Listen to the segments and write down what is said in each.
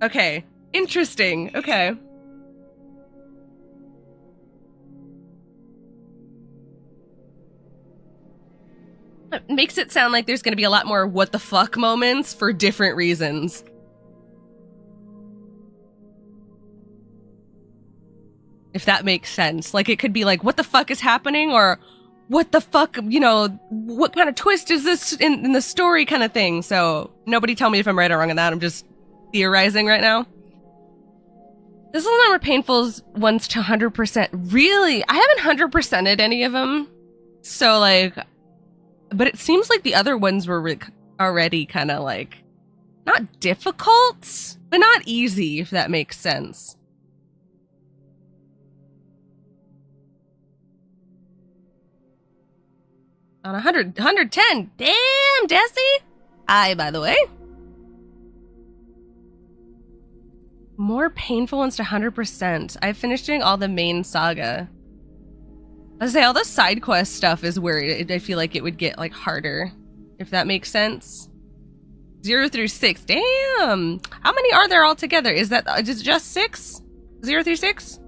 Okay. Interesting. Okay. It makes it sound like there's going to be a lot more what the fuck moments for different reasons. If that makes sense. Like, it could be like, what the fuck is happening? Or what the fuck, what kind of twist is this in the story kind of thing? So nobody tell me if I'm right or wrong on that. I'm just theorizing right now. This is the number of painful ones to 100%. Really? I haven't 100%ed any of them. So, like, but it seems like the other ones were already kind of like, not difficult, but not easy, if that makes sense. On 110. Damn, Desi. Hi, by the way. More painful ones to 100%. I've finished doing all the main saga. I was say all the side quest stuff is where I feel like it would get like harder, if that makes sense. 0 through 6. Damn. How many are there altogether? Is it just 6? 0 through 6? Is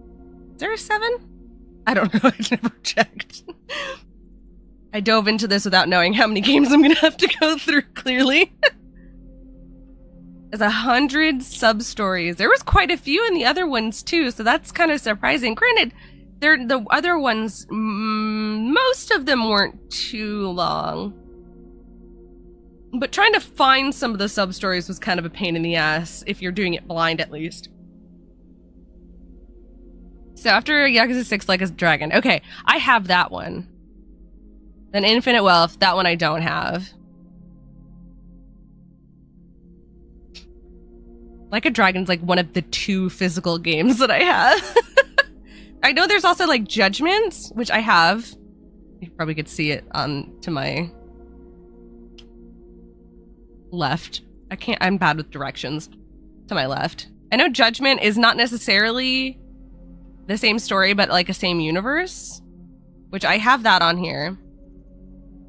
there a 7? I don't know. I've never checked. I dove into this without knowing how many games I'm gonna have to go through, clearly. There's 100 sub-stories. There was quite a few in the other ones, too, so that's kind of surprising. Granted, the other ones, most of them weren't too long. But trying to find some of the sub-stories was kind of a pain in the ass, if you're doing it blind, at least. So after Yakuza 6 Like a Dragon. Okay, I have that one. Then Infinite Wealth, that one I don't have. Like a Dragon's like one of the 2 physical games that I have. I know there's also like Judgment, which I have. You probably could see it on to my left. I'm bad with directions. To my left. I know Judgment is not necessarily the same story, but like a same universe, which I have that on here.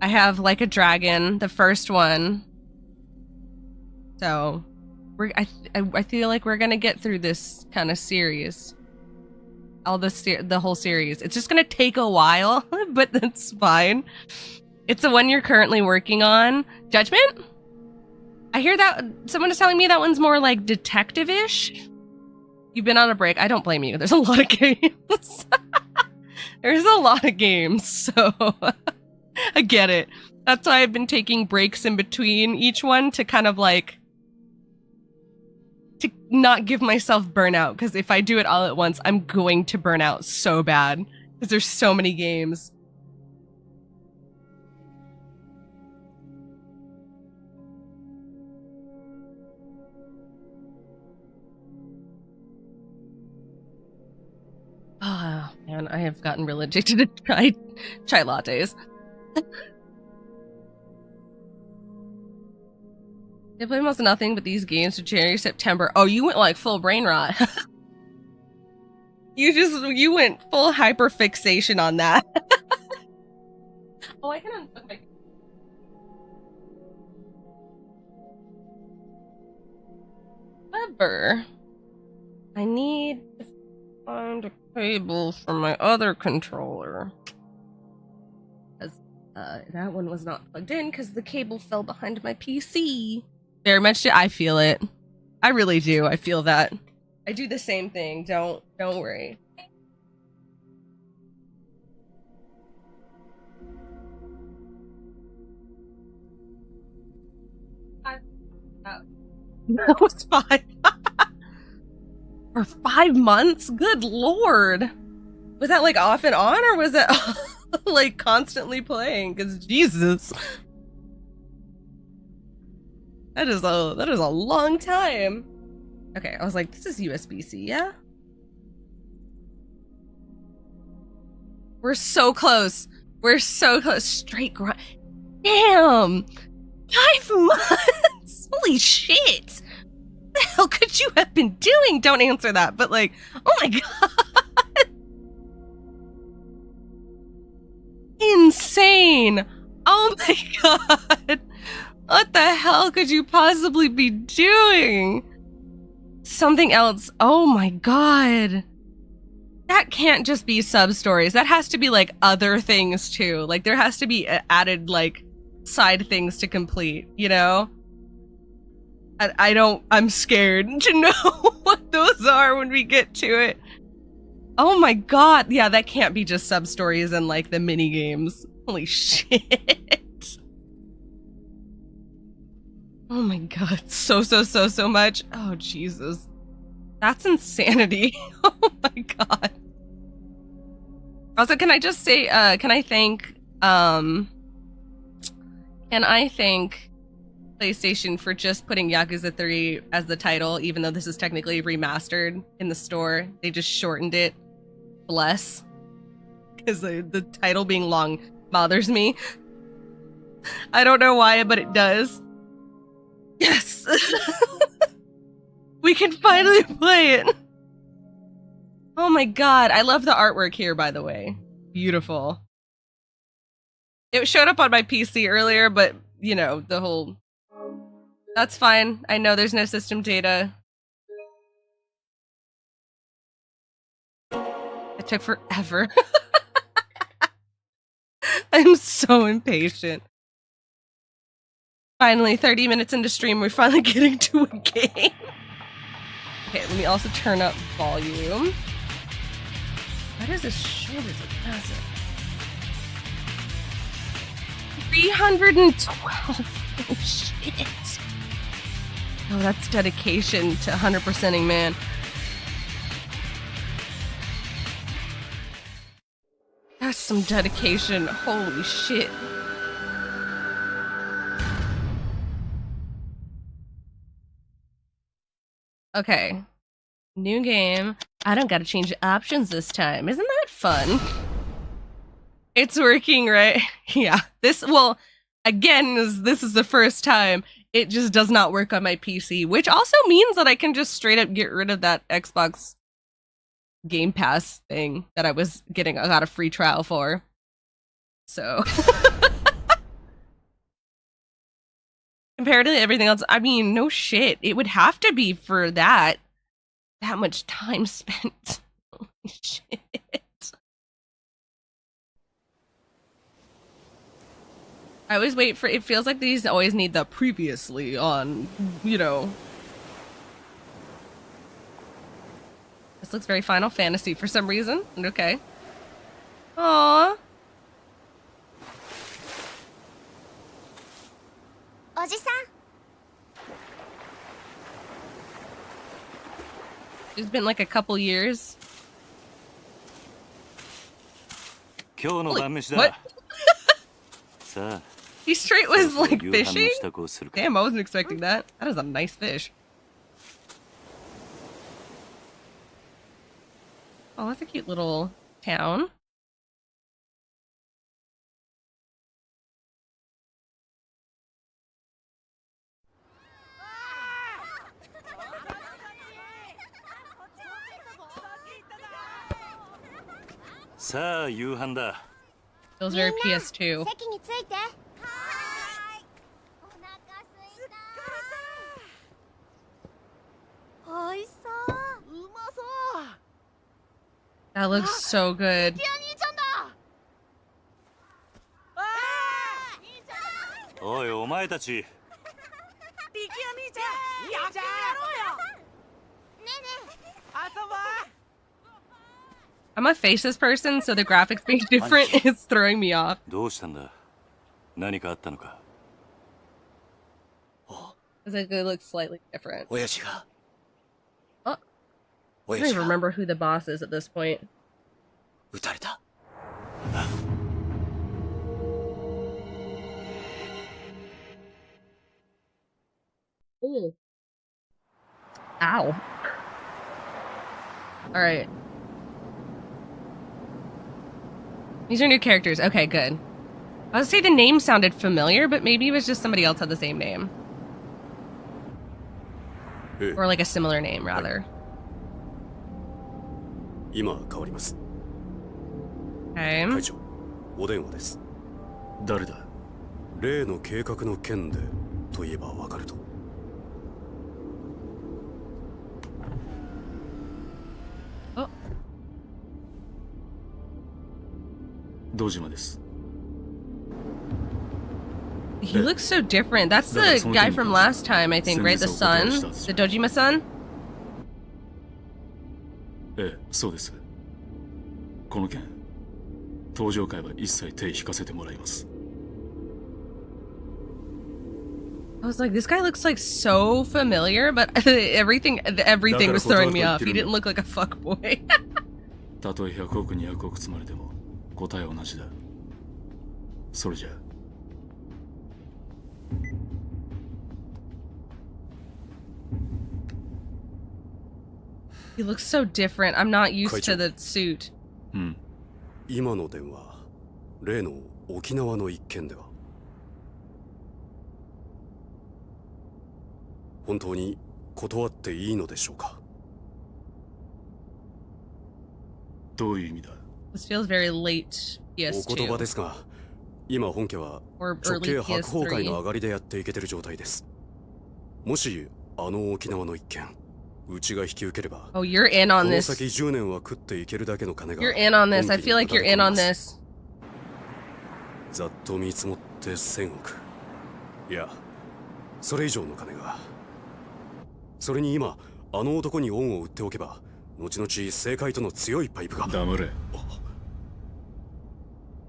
I have Like a Dragon, the first one. So I feel like we're gonna get through this kind of series. The whole series. It's just gonna take a while, but that's fine. It's the one you're currently working on. Judgment? I hear that someone is telling me that one's more like detective-ish. You've been on a break. I don't blame you. There's a lot of games. There's a lot of games, so I get it. That's why I've been taking breaks in between each one to kind of like to not give myself burnout, because if I do it all at once, I'm going to burn out so bad because there's so many games. Oh man, I have gotten real addicted to chai lattes. I play almost nothing but these games to January, September. Oh, you went like full brain rot. You went full hyperfixation on that. Oh, I can unplug my... However, I need to find a cable for my other controller. Because that one was not plugged in because the cable fell behind my PC. Very much, I feel it. I really do. I feel that. I do the same thing. Don't worry. That was 5. For 5 months? Good lord. Was that like off and on, or was it like constantly playing? Because Jesus. That is a long time. Okay, I was like, this is USB-C, yeah? We're so close. We're so close. Straight grind. Damn! 5 months! Holy shit! What the hell could you have been doing? Don't answer that, but like, oh my god! Insane! Oh my god! What the hell could you possibly be doing? something else. Oh my god. That can't just be sub-stories. That has to be, like, other things, too. Like, there has to be added, like, side things to complete, you know? I'm scared to know what those are when we get to it. Oh my god. Yeah, that can't be just sub-stories and, like, the mini-games. Holy shit. Oh my god. So much. Oh, Jesus. That's insanity. Oh my god. Also, can I just say, can I thank PlayStation for just putting Yakuza 3 as the title, even though this is technically remastered in the store. They just shortened it. Bless. Because the title being long bothers me. I don't know why, but it does. Yes! We can finally play it! Oh my god, I love the artwork here, by the way. Beautiful. It showed up on my PC earlier, but, you know, the whole... That's fine. I know there's no system data. It took forever. I'm so impatient. Finally, 30 minutes into stream, we're finally getting to a game. Okay, let me also turn up volume. Why does his shoulders look massive? 312. Oh, shit. Oh, that's dedication to 100%ing, man. That's some dedication. Holy shit. Okay. New game. I don't gotta change the options this time. Isn't that fun? It's working, right? Yeah. Well, again, this is the first time. It just does not work on my PC, which also means that I can just straight up get rid of that Xbox Game Pass thing that I got a free trial for. So compared to everything else, I mean, no shit. It would have to be for that much time spent. Holy shit. I always wait for, it feels like these always need the previously on, you know. This looks very Final Fantasy for some reason. Okay. Aww. Oji-san. It's been like a couple years. Holy, what? He straight was like fishing? Damn, I wasn't expecting that. That is a nice fish. Oh, that's a cute little town. Feels very PS2. That looks so good. I'm a faceless person, so the graphics being different is throwing me off. Because it looks slightly different. Oh. I don't even remember who the boss is at this point. Ooh. Ow. Alright. These are new characters. Okay, good. I would say the name sounded familiar, but maybe it was just somebody else had the same name. Or like a similar name, rather. Okay. He looks so different. That's the guy from last time, I think, right? The son? The Dojima son? ええ、そうです。この件、登場会は一切手引かせてもらいます。I was like, this guy looks like so familiar, but everything was throwing me off. He didn't look like a fuckboy. たとえ100億200億積まれても答えは同じだ。それじゃ。He looks so different. I'm not used to the suit. うん。今の電話、例の沖縄の一件では。本当に断っていいのでしょうか。どういう意味だ。This feels very late PS2. お言葉ですが、今本家は直系白鵬会の上がりでやっていけてる状態です。もしあの沖縄の一件、うちが引き受ければ、Oh, you're in on this. この先10年は食っていけるだけの金が。You're in on this. I feel like you're in on this. ざっと見積もって1000億。いや、それ以上の金が。それに今、あの男に恩を売っておけば、後々政界との強いパイプが。黙れ。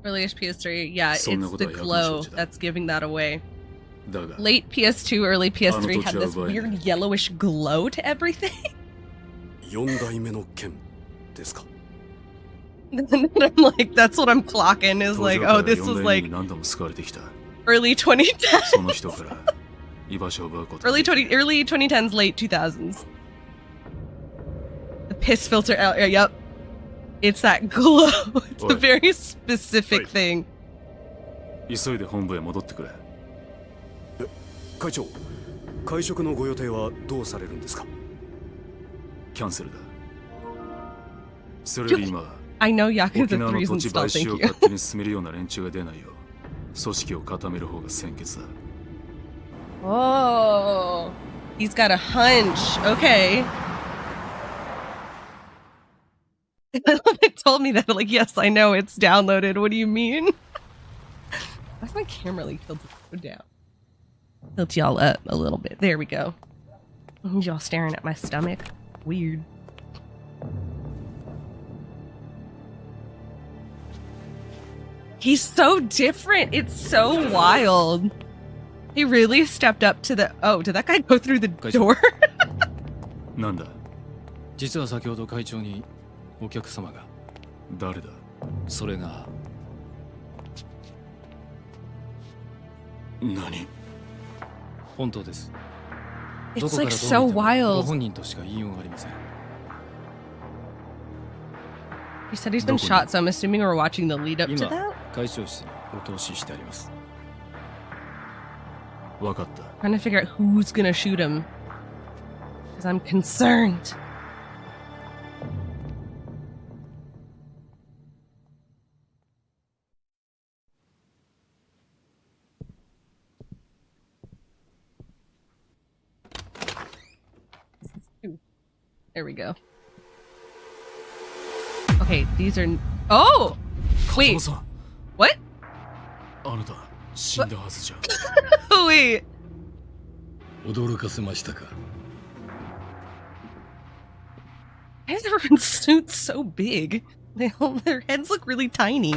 Earliest PS3, yeah, it's the glow that's giving that away. Late PS2, early PS3 had this weird yellowish glow to everything. 4代目の剣ですか? And then I'm like, that's what I'm clocking, is like, oh, this was like early 2010s. early 2010s, late 2000s. The piss filter out, yep. It's that glow. It's a very specific thing. 急いで本部へ戻ってくれ。会長、会食のご予定はどうされるんですか？キャンセルだ。それより今、I know Yakuza 沖縄の 3's 土地 installed, 買収 thank を you. 勝手に進めるような連中が出ないよう、組織を固める方が先決だ。Oh, he's got a hunch. Okay. It told me that, like, yes, I know it's downloaded. What do you mean? Why's my camera like tilted down? Tilt y'all up a little bit. There we go. Y'all staring at my stomach. Weird. He's so different. It's so wild. He really stepped up to the... Oh, did that guy go through the door? なんだ。実は先ほど会長にお客様が。誰だ。それが。何。本当です。 It's like so wild. ご本人としか言いようがありません。 He said he's been shot, so I'm assuming we're watching the lead up to 今 that? 会長室にお通ししてあります。わかった。Trying to figure out who's gonna shoot him. Because I'm concerned. There we go. Okay, these are... Oh! Wait. What? あなた、死んだはずじゃ。Wait. 驚かせましたか。Why is everyone's suits so big? Their heads look really tiny.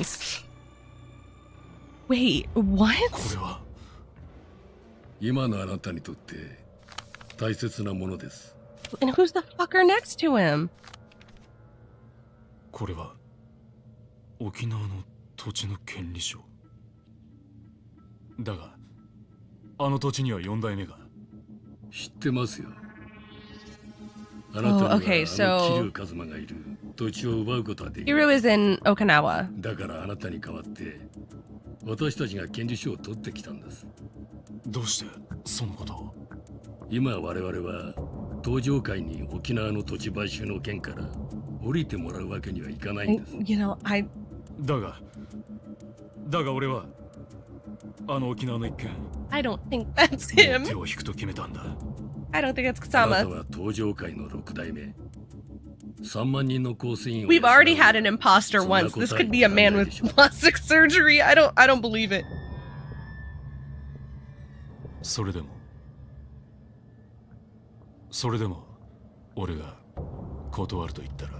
Wait, what? これは。今のあなたにとって大切なものです。 And who's the fucker next to him? これは沖縄の土地の権利書。だが、あの土地には4代目が。知ってますよ。あなたにはKiryuカズマがいる土地を奪うことはできない。Kiryu is in Okinawa. だからあなたに代わって私たちが権利書を取ってきたんです。どうしてそのことを？今我々は登場会に沖縄の土地買収の件から降りてもらうわけにはいかないんです。You know, だが俺はあの沖縄の一件。I don't think that's him. 手を引くと決めたんだ。I don't think it's あな Kazuma. たは登場会の6代目。We've already had an imposter once. This could be a man with plastic surgery. I don't believe it. それでも俺が断ると言ったら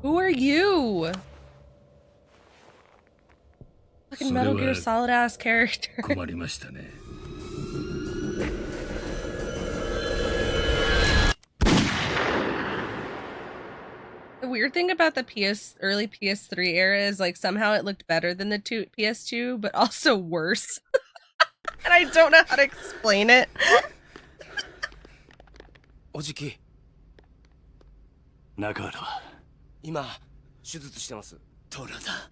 Who are you? Fucking Metal Gear Solid ass character. 困りましたね。 The weird thing about the early PS3 era is like somehow it looked better than the PS2, but also worse. And I don't know how to explain it. おじき、中原は 今手術してます。トラだ。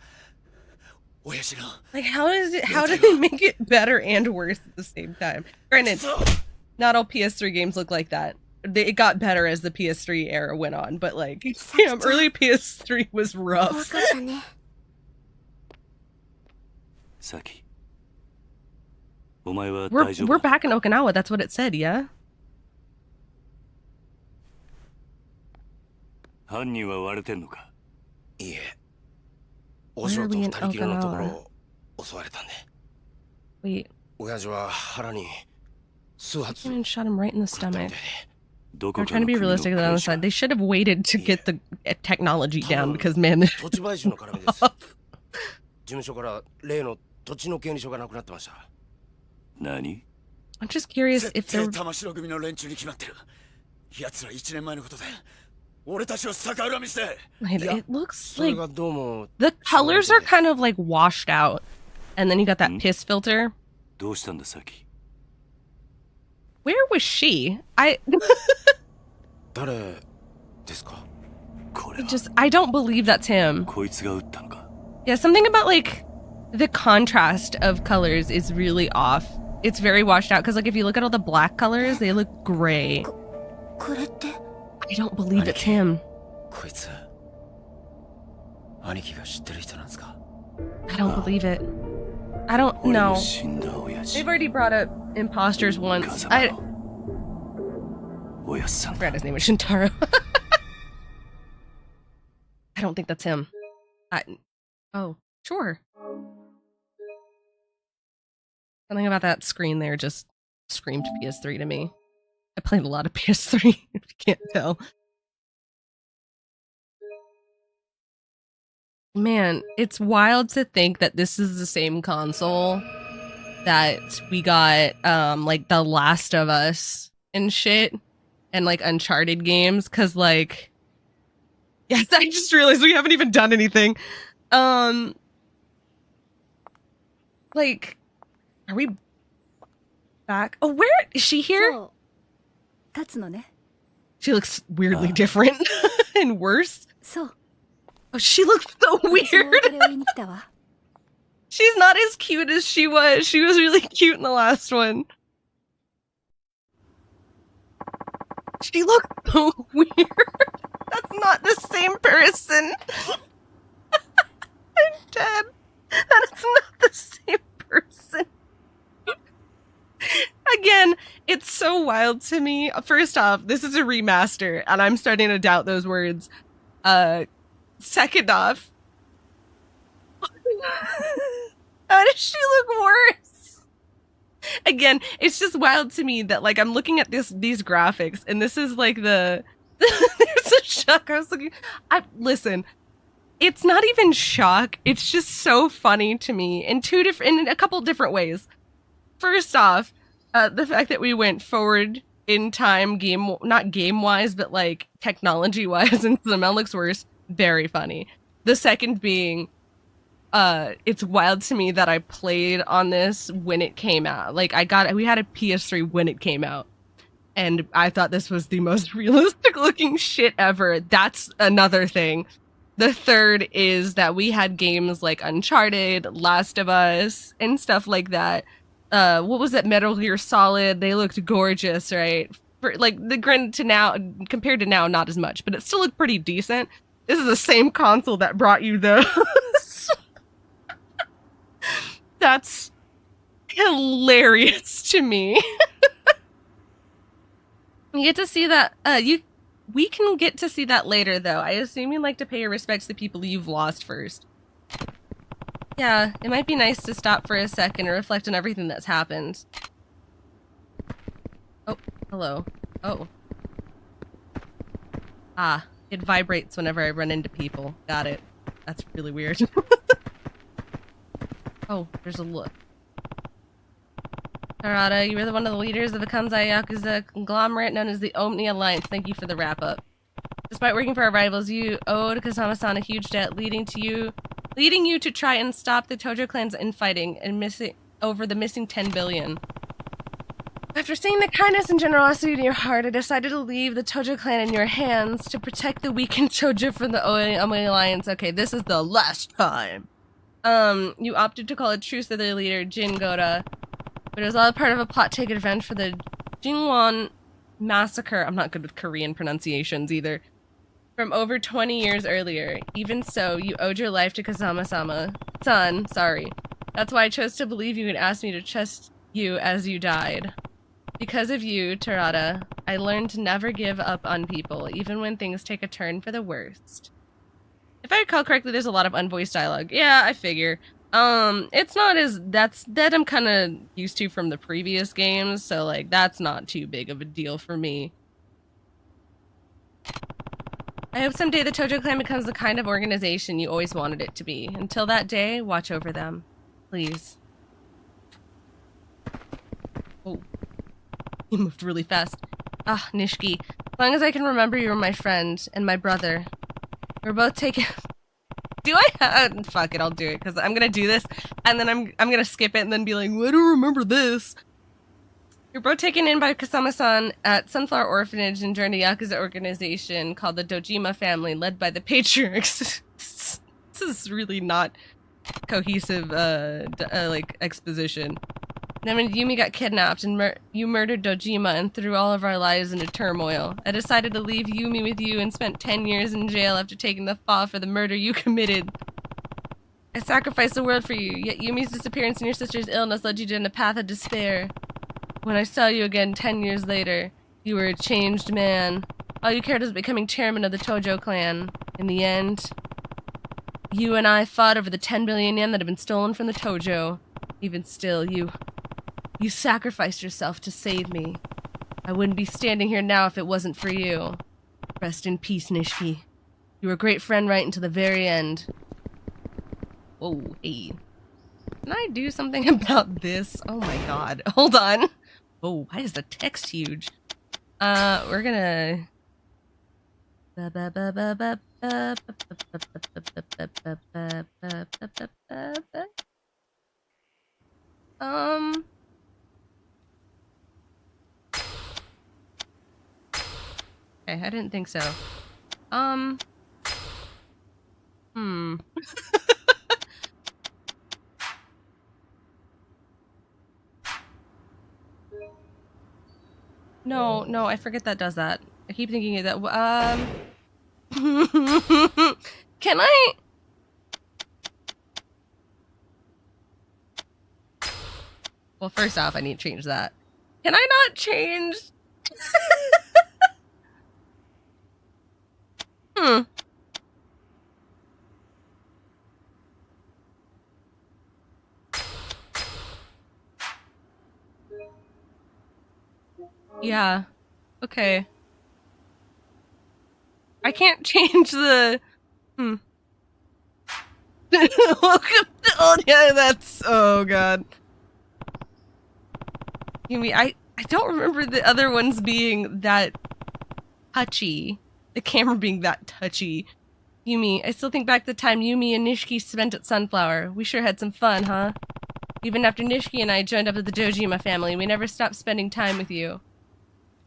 親父の。 Like how do they make it better and worse at the same time? Granted, not all PS3 games look like that. It got better as the PS3 era went on, but like, damn, early PS3 was rough. Saki. We're back in Okinawa, that's what it said, yeah? 犯人は割れてんのか? いえ。お嬢と二人きりのところを襲われたんで。Wait. 親父は腹に数発 Someone shot him right in the stomach. ど They're trying to be realistic on the side. They should have waited to get the technology down because, man, 土地買収の絡みです。事務所から例の土地の権利書がなくなってました。何? I'm just curious if they're... 玉城組の連中に決まってる。奴ら1年前のことで俺たちを逆恨みして。 It looks like それがどうも the colors are kind of like washed out. And then you got that piss filter. どうしたんだ、Saki? Where was she? 誰ですか? I don't believe that's him. こいつが撃ったのか? Yeah, something about like the contrast of colors is really off. It's very washed out because like if you look at all the black colors, they look gray. I don't believe it's him. こいつ兄貴が知ってる人なんですか? I don't believe it. I don't know. They've already brought up imposters once. I forgot his name was Shintaro. I don't think that's him. Oh, sure. Something about that screen there just screamed PS3 to me. I played a lot of PS3, if you can't tell. Man, it's wild to think that this is the same console that we got, like, The Last of Us and shit, and, like, Uncharted games, because, like... Yes, I just realized we haven't even done anything. Like, are we back? Oh, where is she here? She looks weirdly different and worse. Oh, she looks so weird. She's not as cute as she was. She was really cute in the last one. She looks so weird. That's not the same person. I'm dead. That is not the same person. Again, it's so wild to me. First off, this is a remaster, and I'm starting to doubt those words. Second off, how does she look worse? Again, it's just wild to me that, like, I'm looking at these graphics, and this is like the there's a shock. I was looking. Listen, it's not even shock. It's just so funny to me in a couple different ways. First off, the fact that we went forward in time, not game wise, but like technology wise, and somehow looks worse. Very funny. The second being, it's wild to me that I played on this when it came out. Like we had a PS3 when it came out, and I thought this was the most realistic looking shit ever. That's another thing. The third is that we had games like Uncharted, Last of Us, and stuff like that. What was it? Metal Gear Solid. They looked gorgeous, right? For like compared to now, not as much, but it still looked pretty decent. This is the same console that brought you those. That's hilarious to me. You get to see that, we can get to see that later, though. I assume you'd like to pay your respects to people you've lost first. Yeah, it might be nice to stop for a second and reflect on everything that's happened. Oh, hello. Oh. Ah, it vibrates whenever I run into people. Got it. That's really weird. Oh, there's a look. Tarada, you were one of the leaders of the Kansai Yakuza conglomerate known as the Omni Alliance. Thank you for the wrap-up. Despite working for our rivals, you owed Kazama-san a huge debt, leading you to try and stop the Tojo clan's infighting and over the missing 10 billion. After seeing the kindness and generosity in your heart, I decided to leave the Tojo clan in your hands to protect the weakened Tojo from the Omni Alliance. Okay, this is the last time. You opted to call a truce with their leader, Jin Goda. But it was all part of a plot to take revenge for the Jingwon massacre. I'm not good with Korean pronunciations either. From over 20 years earlier. Even so, you owed your life to Kazama-sama. Son, sorry. That's why I chose to believe you and asked me to trust you as you died. Because of you, Tarada, I learned to never give up on people, even when things take a turn for the worst. If I recall correctly, there's a lot of unvoiced dialogue. Yeah, I figure. It's not as, that I'm kind of used to from the previous games, so, like, that's not too big of a deal for me. I hope someday the Tojo clan becomes the kind of organization you always wanted it to be. Until that day, watch over them. Please. Oh. He moved really fast. Ah, Nishiki. As long as I can remember you were my friend and my brother. We're both taken... Do I? Fuck it, I'll do it, because I'm gonna do this, and then I'm gonna skip it and then be like, well, I don't remember this. You're both taken in by Kasama-san at Sunflower Orphanage and joined a Yakuza organization called the Dojima family, led by the patriarchs. This is really not cohesive, like, exposition. Then when Yumi got kidnapped and you murdered Dojima and threw all of our lives into turmoil, I decided to leave Yumi with you and spent 10 years in jail after taking the fall for the murder you committed. I sacrificed the world for you, yet Yumi's disappearance and your sister's illness led you down a path of despair. When I saw you again 10 years later, you were a changed man. All you cared was becoming chairman of the Tojo clan. In the end, you and I fought over the 10 billion yen that had been stolen from the Tojo. Even still, you sacrificed yourself to save me. I wouldn't be standing here now if it wasn't for you. Rest in peace, Nishiki. You were a great friend right until the very end. Whoa, hey. Can I do something about this? Oh my god. Hold on. Oh, why is the text huge? We're gonna... Okay, I didn't think so. No, I forget that does that. I keep thinking that, can I? Well, first off, I need to change that. Can I not change? Yeah. Okay. I can't change the... Welcome to... Oh, yeah, that's... Oh, God. You mean, I don't remember the other ones being that touchy. The camera being that touchy. Yumi, I still think back to the time Yumi and Nishiki spent at Sunflower. We sure had some fun, huh? Even after Nishiki and I joined up with the Dojima family, we never stopped spending time with you.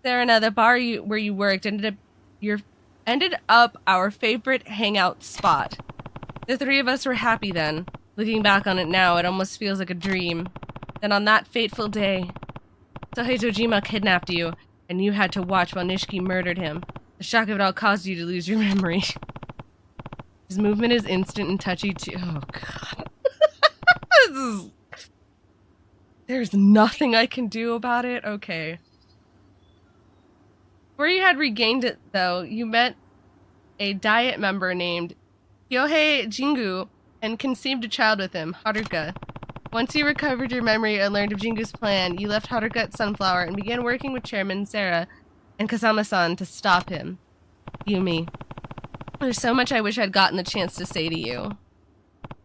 Serena, the bar where you worked ended up our favorite hangout spot. The three of us were happy then. Looking back on it now, it almost feels like a dream. Then on that fateful day, Sohei Dojima kidnapped you, and you had to watch while Nishiki murdered him. The shock of it all caused you to lose your memory. His movement is instant and touchy too. Oh, God. There's nothing I can do about it? Okay. Before you had regained it, though, you met a Diet member named Kyohei Jingu and conceived a child with him, Haruka. Once you recovered your memory and learned of Jingu's plan, you left Haruka at Sunflower and began working with Chairman Sarah and Kazama-san to stop him. Yumi. There's so much I wish I'd gotten the chance to say to you.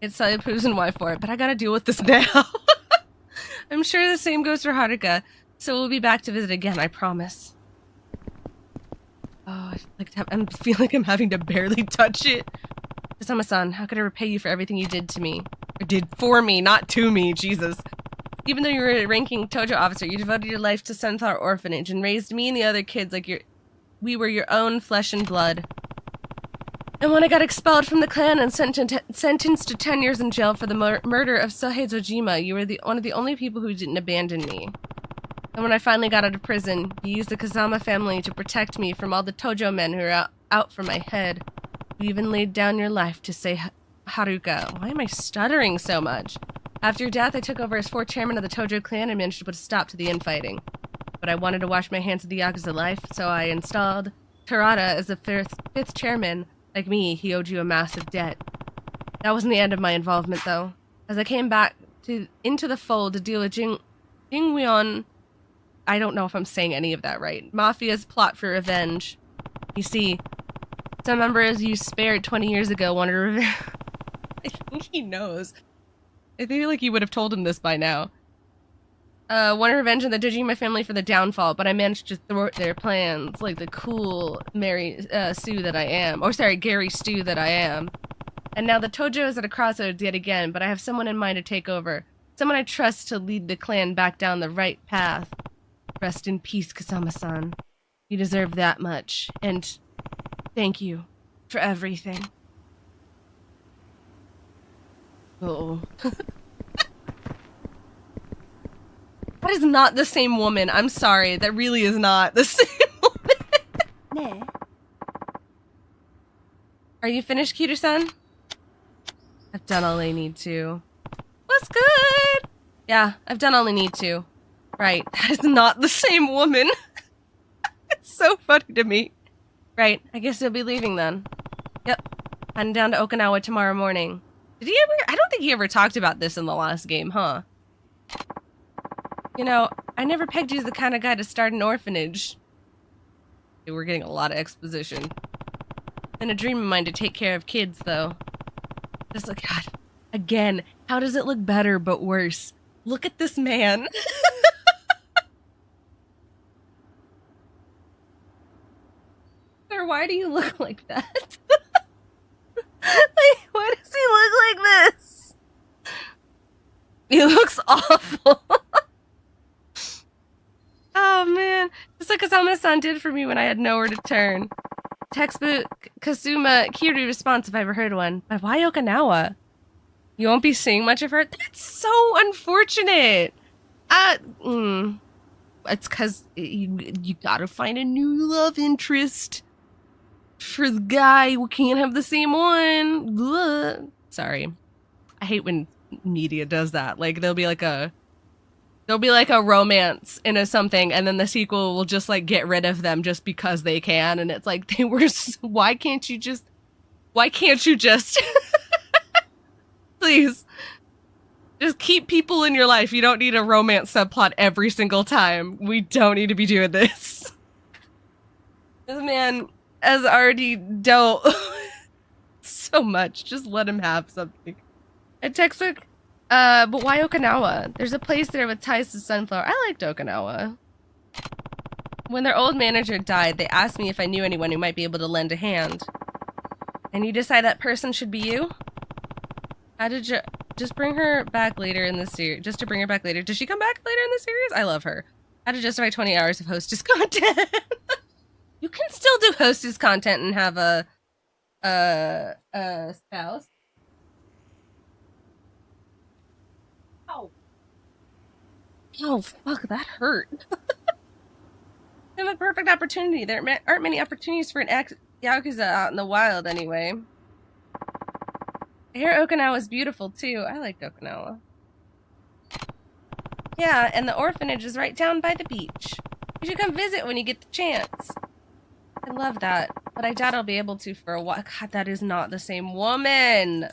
It's solid proofs and why for it, but I gotta deal with this now. I'm sure the same goes for Haruka, so we'll be back to visit again, I promise. Oh, I feel like I'm having to barely touch it. Kazama-san, how could I repay you for everything you did to me? Or did for me, not to me, Jesus. Even though you were a ranking Tojo officer, you devoted your life to Sunflower Orphanage and raised me and the other kids like we were your own flesh and blood. And when I got expelled from the clan and sentenced to 10 years in jail for the murder of Sohei Zojima, you were one of the only people who didn't abandon me. And when I finally got out of prison, you used the Kazama family to protect me from all the Tojo men who were out for my head. You even laid down your life to save Haruka. Why am I stuttering so much? After your death, I took over as 4th chairman of the Tojo clan and managed to put a stop to the infighting. But I wanted to wash my hands of the Yakuza life, so I installed Terada as the 5th chairman. Like me, he owed you a massive debt. That wasn't the end of my involvement, though. As I came back into the fold to deal with Jingweon, I don't know if I'm saying any of that right, Mafia's plot for revenge. You see, some members you spared 20 years ago wanted revenge. I think he knows. I feel like you would have told him this by now. Wanted revenge on the Dojima family for the downfall, but I managed to thwart their plans, like the cool Gary Stu that I am. And now the Tojo is at a crossroads yet again, but I have someone in mind to take over. Someone I trust to lead the clan back down the right path. Rest in peace, Kazama-san. You deserve that much, and thank you for everything. Uh-oh. That is not the same woman. I'm sorry. That really is not the same woman. Are you finished, Kiryu-san? I've done all I need to. What's good? Yeah, I've done all I need to. Right, that is not the same woman. It's so funny to me. Right, I guess you'll be leaving then. Yep, heading down to Okinawa tomorrow morning. Did he ever? I don't think he ever talked about this in the last game, huh? You know, I never pegged you as the kind of guy to start an orphanage. Okay, we're getting a lot of exposition. And a dream of mine to take care of kids, though. Just like, God, again, how does it look better but worse? Look at this man. Sir, why do you look like that? Like, why does he look like this? He looks awful. Oh man, just like Kazama-san did for me when I had nowhere to turn. Textbook Kazuma Kiryu response if I ever heard one. But why Okinawa? You won't be seeing much of her? That's so unfortunate. It's cause you gotta find a new love interest for the guy who can't have the same one. Ugh. Sorry. I hate when media does that. Like there'll be like a romance in a something, and then the sequel will just like get rid of them just because they can, and it's like why can't you just please just keep people in your life. You don't need a romance subplot every single time. We don't need to be doing this. This man has already dealt so much. Just let him have something. And Texas. But why Okinawa? There's a place there with ties to Sunflower. I liked Okinawa. When their old manager died, they asked me if I knew anyone who might be able to lend a hand. And you decide that person should be you? How did you... Just bring her back later in the series. Just to bring her back later. Does she come back later in the series? I love her. How to justify 20 hours of hostess content. You can still do hostess content and have a spouse. Oh, fuck, that hurt. And a perfect opportunity. There aren't many opportunities for an Yakuza out in the wild, anyway. I hear Okinawa is beautiful, too. I liked Okinawa. Yeah, and the orphanage is right down by the beach. You should come visit when you get the chance. love that. But I doubt I'll be able to for a while. God, that is not the same woman.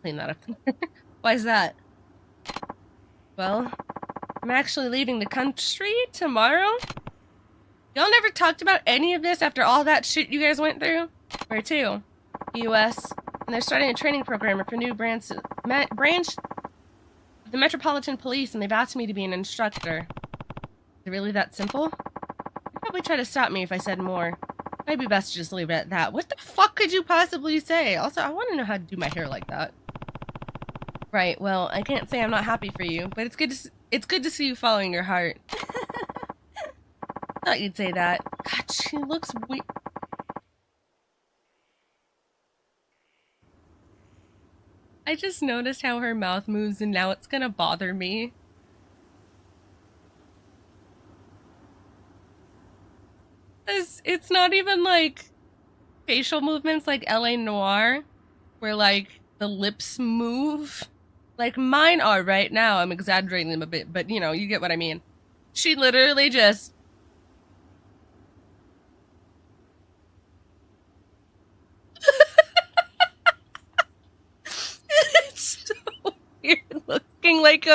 Clean that up. Why is that? Well, I'm actually leaving the country tomorrow. Y'all never talked about any of this after all that shit you guys went through? Where to? U.S. And they're starting a training program for new branch of the Metropolitan Police, and they've asked me to be an instructor. Is it really that simple? You'd probably try to stop me if I said more. Might be best to just leave it at that. What the fuck could you possibly say? Also, I want to know how to do my hair like that. Right, well, I can't say I'm not happy for you, but it's good to see you following your heart. Thought you'd say that. God, she looks weird. I just noticed how her mouth moves and now it's gonna bother me. It's not even like facial movements like LA Noire, where like the lips move. Like mine are right now. I'm exaggerating them a bit, but you know, you get what I mean. She literally just... It's so weird looking like a